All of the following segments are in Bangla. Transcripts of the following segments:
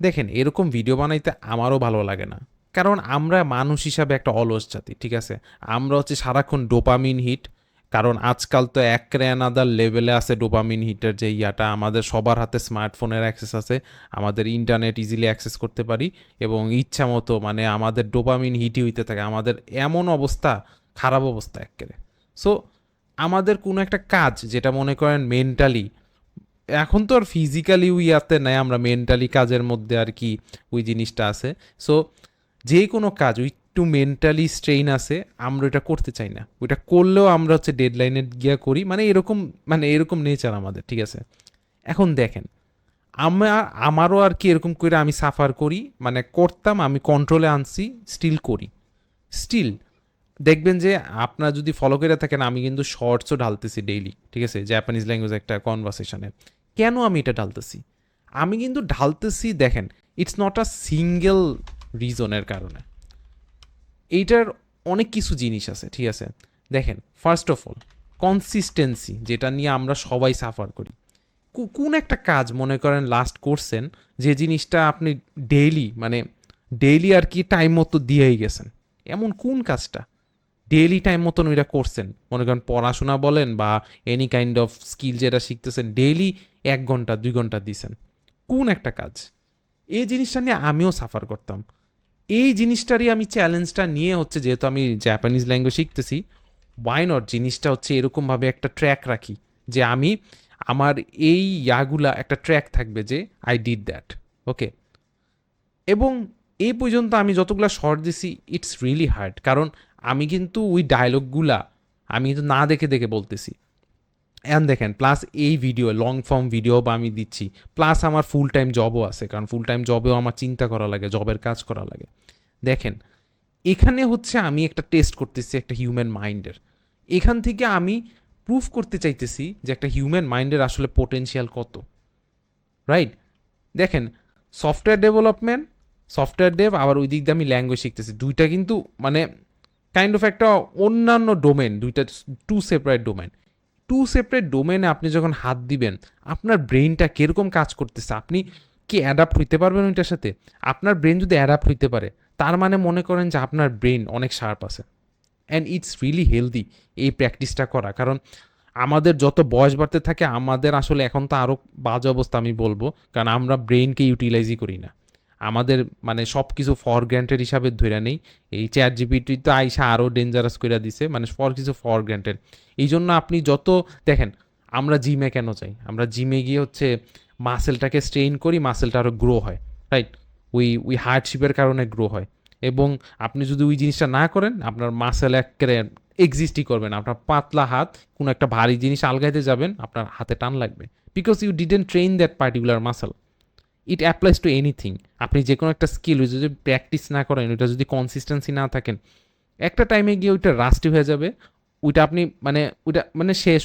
দেখেন এরকম ভিডিও বানাইতে আমারও ভালো লাগে না, কারণ আমরা মানুষ হিসাবে একটা অলস জাতি, ঠিক আছে? আমরা হচ্ছে সারাক্ষণ ডোপামিন হিট, কারণ আজকাল তো এক আনাদার লেভেলে আছে ডোপামিন হিটের যে ইয়াটা, আমাদের সবার হাতে স্মার্টফোনের অ্যাক্সেস আছে, আমাদের ইন্টারনেট ইজিলি অ্যাক্সেস করতে পারি, এবং ইচ্ছা মতো মানে আমাদের ডোপামিন হিটই হইতে থাকে, আমাদের এমন অবস্থা, খারাপ অবস্থা একেবারে। সো আমাদের কোনো একটা কাজ যেটা মনে করেন মেন্টালি, এখন তো আর ফিজিক্যালি ইয়াতে নাই, আমরা মেন্টালি কাজের মধ্যে আর কি ওই জিনিসটা আছে। সো যে কোনো কাজ ওই একটু মেন্টালি স্ট্রেইন আছে, আমরা ওইটা করতে চাই না, ওইটা করলেও আমরা হচ্ছে ডেডলাইনে গিয়া করি, মানে এরকম নেচার আমাদের, ঠিক আছে? এখন দেখেন, আমারও আর কি এরকম করে আমি সাফার করি, মানে করতাম, আমি কন্ট্রোলে আনছি, স্টিল করি, স্টিল দেখবেন যে আপনারা যদি ফলো করে থাকেন, আমি কিন্তু শর্টসও ঢালতেছি ডেইলি, ঠিক আছে? জাপানিজ ল্যাঙ্গুয়েজ একটা কনভারসেশনে। কেন আমি এটা ঢালতেছি? আমি কিন্তু ঢালতেছি, দেখেন, ইটস নট আ সিঙ্গেল রিজনের কারণে, এইটার অনেক কিছু জিনিস আছে, ঠিক আছে? দেখেন, ফার্স্ট অফ অল কনসিস্টেন্সি, যেটা নিয়ে আমরা সবাই সাফার করি। কোন একটা কাজ মনে করেন লাস্ট করছেন, যে জিনিসটা আপনি ডেইলি, মানে ডেইলি আর কি টাইম মতো দিয়েই গেছেন, এমন কোন কাজটা ডেইলি টাইম মতন ওইটা করছেন? মনে করেন পড়াশোনা বলেন বা এনি কাইন্ড অফ স্কিল যেটা শিখতেছেন, ডেইলি 1 ঘন্টা 2 ঘন্টা দিছেন, কোন একটা কাজ? এই জিনিসটা নিয়ে আমিও সাফার করতাম। এই জিনিসটারই আমি চ্যালেঞ্জটা নিয়ে হচ্ছে, যেহেতু আমি জাপানিজ ল্যাঙ্গুয়েজ শিখতেছি, ওয়াই নট জিনিসটা হচ্ছে এরকমভাবে একটা ট্র্যাক রাখি, যে আমি আমার এই ইয়াগুলা একটা ট্র্যাক থাকবে যে আই ডিড দ্যাট, ওকে? এবং এই পর্যন্ত আমি যতগুলা শর্ট দিছি, ইটস রিয়েলি হার্ড, কারণ আমি কিন্তু ওই ডায়লগগুলা আমি কিন্তু না দেখে দেখে বলতেছি। এখন দেখেন, প্লাস এই ভিডিও লং ফর্ম ভিডিও বা আমি দিচ্ছি, প্লাস আমার ফুল টাইম জবও আছে, কারণ ফুল টাইম জবেও আমার চিন্তা করা লাগে, জবের কাজ করা লাগে। দেখেন, এখানে হচ্ছে আমি একটা টেস্ট করতেছি একটা হিউম্যান মাইন্ডের, এখান থেকে আমি প্রুফ করতে চাইতেছি যে একটা হিউম্যান মাইন্ডের আসলে পোটেনশিয়াল কত, রাইট? দেখেন, সফটওয়্যার ডেভেলপমেন্ট, সফটওয়্যার ডেভ, আবার ওই দিক দিয়ে আমি ল্যাঙ্গুয়েজ শিখতেছি, দুইটা কিন্তু মানে কাইন্ড অফ একটা অন্যান্য ডোমেন, দুইটা two separate domain. Two separate ডোমেনে আপনি যখন হাত দিবেন, আপনার ব্রেইনটা কীরকম কাজ করতেছে, আপনি কি অ্যাডাপ্ট হইতে পারবেন ওইটার সাথে? আপনার ব্রেন যদি অ্যাডাপ্ট হইতে পারে, তার মানে মনে করেন যে আপনার ব্রেন অনেক শার্প আছে, অ্যান্ড ইটস রিয়েলি হেলদি এই প্র্যাকটিসটা করা। কারণ আমাদের যত বয়স বাড়তে থাকে, আমাদের আসলে এখন তো আরও বাজে অবস্থা আমি বলবো, কারণ আমরা ব্রেইনকে ইউটিলাইজই করি না। আমাদের মানে সব কিছু ফর গ্র্যান্টেড হিসাবে ধরে নেই। এই চ্যাট জিপিটি তো আইসা আরও ডেঞ্জারাস করে দিছে, মানে কিছু ফর গ্র্যান্টেড। এই জন্য আপনি যত দেখেন, আমরা জিমে কেন যাই? আমরা জিমে গিয়ে হচ্ছে মাসেলটাকে স্ট্রেইন করি, মাসেলটা আরও গ্রো হয়, রাইট? ওই হার্ডশিপের কারণে গ্রো হয়। এবং আপনি যদি ওই জিনিসটা না করেন, আপনার মাসেল একেবারে এক্সিস্টই করবে না। আপনার পাতলা হাত কোনো একটা ভারী জিনিস আলগাইতে যাবেন, আপনার হাতে টান লাগবে, because you didn't train that particular muscle. It applies to anything. আপনি যে কোনো একটা স্কিল যদি প্র্যাকটিস না করেন, ওইটা যদি কনসিস্টেন্সি না থাকেন, একটা টাইমে গিয়ে ওইটা রাস্টি হয়ে যাবে, ওইটা আপনি মানে ওইটা মানে শেষ,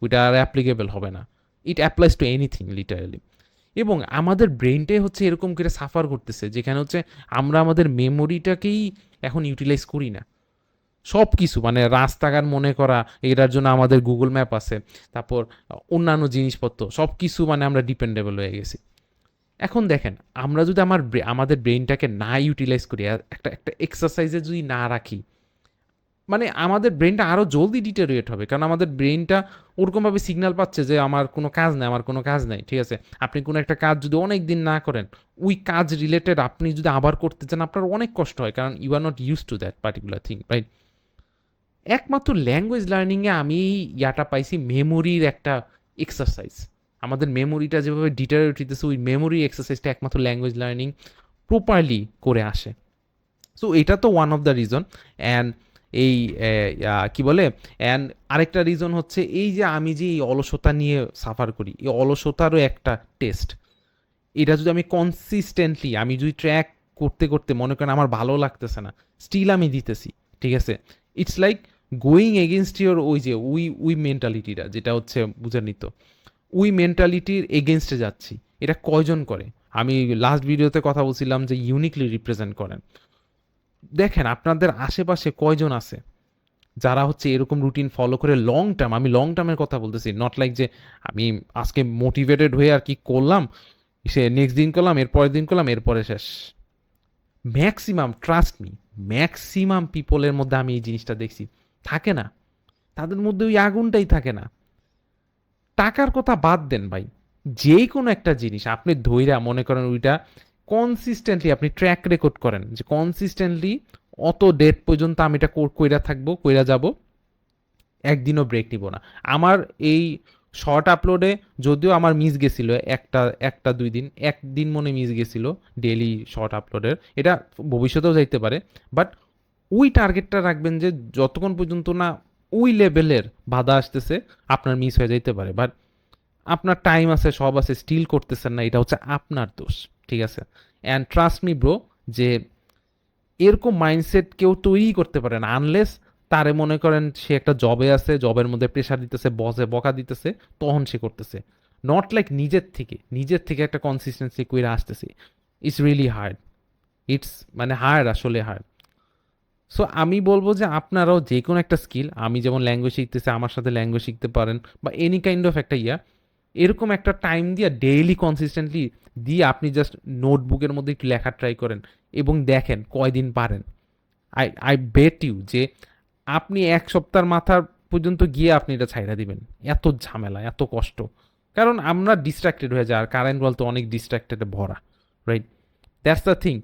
ওইটা আর অ্যাপ্লিকেবল হবে না। ইট অ্যাপ্লাইজ টু এনিথিং লিটারালি। এবং আমাদের ব্রেনটাই হচ্ছে এরকম করে সাফার করতেছে, যেখানে হচ্ছে আমরা আমাদের মেমোরিটাকেই এখন ইউটিলাইজ করি না। সব কিছু মানে রাস্তাঘাট মনে করা, এটার জন্য আমাদের গুগল ম্যাপ আছে, তারপর অন্যান্য জিনিসপত্র সব কিছু, মানে আমরা ডিপেন্ডেবল হয়ে গেছি। এখন দেখেন, আমরা যদি আমাদের ব্রেনটাকে না ইউটিলাইজ করি, একটা একটা এক্সারসাইজে যদি না রাখি, মানে আমাদের ব্রেনটা আরও জলদি ডিটেরিয়েট হবে, কারণ আমাদের ব্রেনটা ওরকমভাবে সিগন্যাল পাচ্ছে যে আমার কোনো কাজ নেই, আমার কোনো কাজ নেই, ঠিক আছে? আপনি কোনো একটা কাজ যদি অনেক দিন না করেন, ওই কাজ রিলেটেড আপনি যদি আবার করতে চান, আপনার অনেক কষ্ট হয়, কারণ you are not use to that particular thing, right? একমাত্র ল্যাঙ্গুয়েজ লার্নিংয়ে আমি ইয়াটা পাইছি, মেমোরির একটা এক্সারসাইজ। আমাদের মেমোরিটা যেভাবে ডিটারিয়েট হইতেছে, ওই মেমোরি এক্সারসাইজটা একমাত্র ল্যাঙ্গুয়েজ লার্নিং প্রপারলি করে আসে। সো এটা তো one of the reason. And এই কি বলে, অ্যান্ড আরেকটা রিজন হচ্ছে এই যে আমি যে এই অলসতা নিয়ে সাফার করি, এই অলসতারও একটা টেস্ট। এটা যদি আমি কনসিস্টেন্টলি, আমি যদি ট্র্যাক করতে করতে মনে করেন আমার ভালো লাগতেছে না, স্টিল আমি দিতেছি, ঠিক আছে? It's like going against your ওই যে ওই মেন্টালিটিটা, যেটা হচ্ছে বুঝে নিত, ওই মেন্টালিটির এগেনস্টে যাচ্ছি। এটা কয়জন করে? আমি লাস্ট ভিডিওতে কথা বলছিলাম যে ইউনিকলি রিপ্রেজেন্ট করেন। দেখেন আপনাদের আশেপাশে কয়জন আছে যারা হচ্ছে এরকম রুটিন ফলো করে লং টার্ম, আমি লং টার্মের কথা বলতেছি, নট লাইক যে আমি আজকে মোটিভেটেড হয়ে আর কি করলাম, সে নেক্সট দিন করলাম, এরপরের দিন করলাম, এরপরে শেষ। ম্যাক্সিমাম, ট্রাস্ট মি, ম্যাক্সিমাম পিপলের মধ্যে আমি এই জিনিসটা দেখছি, থাকে না, তাদের মধ্যে ওই আগুনটাই থাকে না। টাকার কথা বাদ দেন ভাই, যে কোনো একটা জিনিস আপনি ধইরা মনে করেন ওইটা কনসিস্টেন্টলি আপনি ট্র্যাক রেকর্ড করেন যে কনসিস্টেন্টলি অত ডেট পর্যন্ত আমি এটা কইরা থাকবো, কইরা যাব, একদিনও ব্রেক নিব না। আমার এই শর্ট আপলোডে যদিও আমার মিস গেছিল একটা একটা 2 দিন, একদিন মনে মিস গেছিল ডেইলি শর্ট আপলোডের, এটা ভবিষ্যতেও যাইতে পারে, বাট ওই টার্গেটটা রাখবেন যে যতক্ষণ পর্যন্ত না ওই লেভেলের বাধা আসতেছে আপনার মিস হয়ে যাইতে পারে। বাট আপনার টাইম আছে, সব আছে, স্টিল করতেছেন না, এটা হচ্ছে আপনার দোষ, ঠিক আছে? অ্যান্ড ট্রাস্ট মি ব্রো, যে এরকম মাইন্ডসেট কেউ তৈরি করতে পারে না আনলেস তারে মনে করেন সে একটা জবে আছে, জবের মধ্যে প্রেশার দিতেছে, বসে বকা দিতেছে, তখন সে করতেছে। নট লাইক নিজের থেকে একটা কনসিস্টেন্সি কইরা আসতেছে। ইটস রিয়েলি হার্ড, ইটস মানে হার্ড, আসলে হার্ড। সো আমি বলবো যে আপনারাও যে কোনো একটা স্কিল, আমি যেমন ল্যাঙ্গুয়েজ শিখতেছি, আমার সাথে ল্যাঙ্গুয়েজ শিখতে পারেন, বা এনি কাইন্ড অফ একটা এরকম একটা টাইম দিয়ে ডেইলি কনসিস্টেন্টলি দিয়ে আপনি জাস্ট নোটবুকের মধ্যে একটু লেখা ট্রাই করেন এবং দেখেন কয়দিন পারেন। আই বেট ইউ যে আপনি 1 সপ্তাহের মাথার পর্যন্ত গিয়ে আপনি এটা ছাইড়া দিবেন। এত ঝামেলা, এত কষ্ট, কারণ আমরা ডিস্ট্রাক্টেড হয়ে যাই, আর কারেন্ট বলতে অনেক ডিস্ট্রাক্টেডে ভরা, right? That's the thing.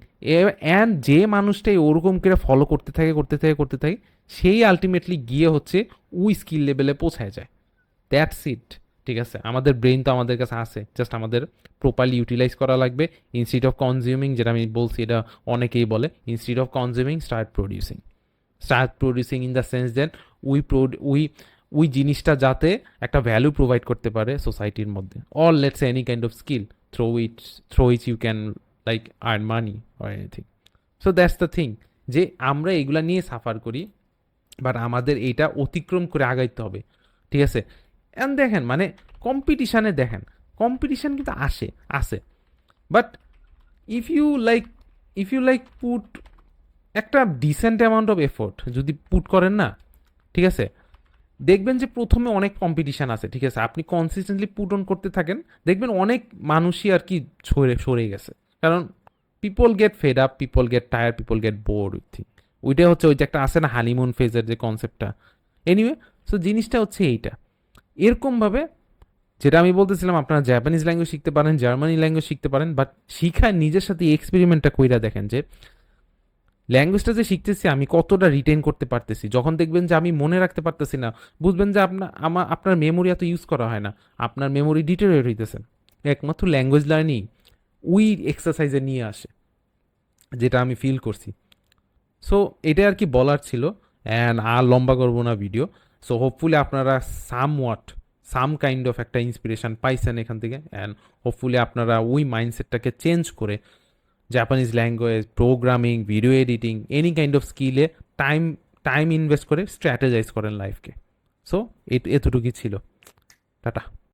And যে মানুষটাই ওরকম করে ফলো করতে থাকে সেই আলটিমেটলি গিয়ে হচ্ছে ওই স্কিল লেভেলে পৌঁছায় যায়। দ্যাটস ইট, ঠিক আছে? আমাদের ব্রেন তো আমাদের কাছে আছে, জাস্ট আমাদের প্রপারলি ইউটিলাইজ করা লাগবে। ইনস্টিড অফ কনজিউমিং, যেটা আমি বলছি, এটা অনেকেই বলে, instead of consuming start producing in the sense that we we ওই জিনিসটা যাতে একটা ভ্যালু প্রোভাইড করতে পারে সোসাইটির মধ্যে, or let's any kind of skill through which you can like earn money or anything. So that's the thing, যে আমরা এগুলা নিয়ে সাফার করি, বাট আমাদের এইটা অতিক্রম করে আগাইতে হবে, ঠিক আছে? অ্যান্ড দেখেন মানে কম্পিটিশানে দেখেন, কম্পিটিশান কিন্তু আসে, but if you like put একটা ডিসেন্ট অ্যামাউন্ট অফ এফোর্ট যদি পুট করেন না, ঠিক আছে, দেখবেন যে প্রথমে অনেক কম্পিটিশান আছে, ঠিক আছে, আপনি কনসিস্টেন্টলি পুট অন করতে থাকেন, দেখবেন অনেক মানুষই আর কি সরে গেছে, কারণ people gate fed up, people gate tyre, people gate board with thing. ওইটা হচ্ছে ওই যে একটা আছে না হানিমুন ফেজের যে কনসেপ্টটা। এনিওয়ে, সো জিনিসটা হচ্ছে এইটা, এরকমভাবে যেটা আমি বলতেছিলাম, আপনারা জাপানিজ ল্যাঙ্গুয়েজ শিখতে পারেন, জার্মানি ল্যাঙ্গুয়েজ শিখতে পারেন, বাট শিখায় নিজের সাথে এক্সপেরিমেন্টটা কইরা দেখেন যে ল্যাঙ্গুয়েজটা যে শিখতেছি আমি কতটা রিটেন করতে পারতেছি। যখন দেখবেন যে আমি মনে রাখতে পারতেছি না, বুঝবেন যে আপনার মেমোরি এত ইউজ করা হয় না, আপনার মেমোরি ডিটেরিয়েট হইতেছে। একমাত্র ল্যাঙ্গুয়েজ লার্নিং ওই এক্সারসাইজে নিয়ে আসে, যেটা আমি ফিল করছি। সো এটা আর কি বলার ছিল, অ্যান্ড আর লম্বা করবো না ভিডিও। সো হোপফুলি আপনারা সাম কাইন্ড অফ একটা ইন্সপিরেশন পাইছেন এখান থেকে, অ্যান্ড হোপফুলি আপনারা ওই মাইন্ডসেটটাকে চেঞ্জ করে Japanese language, programming, video editing, any kind of স্কিলে টাইম টাইম ইনভেস্ট করে স্ট্র্যাটেজাইজ করেন লাইফকে। সো এতটুকুই ছিল। টাটা।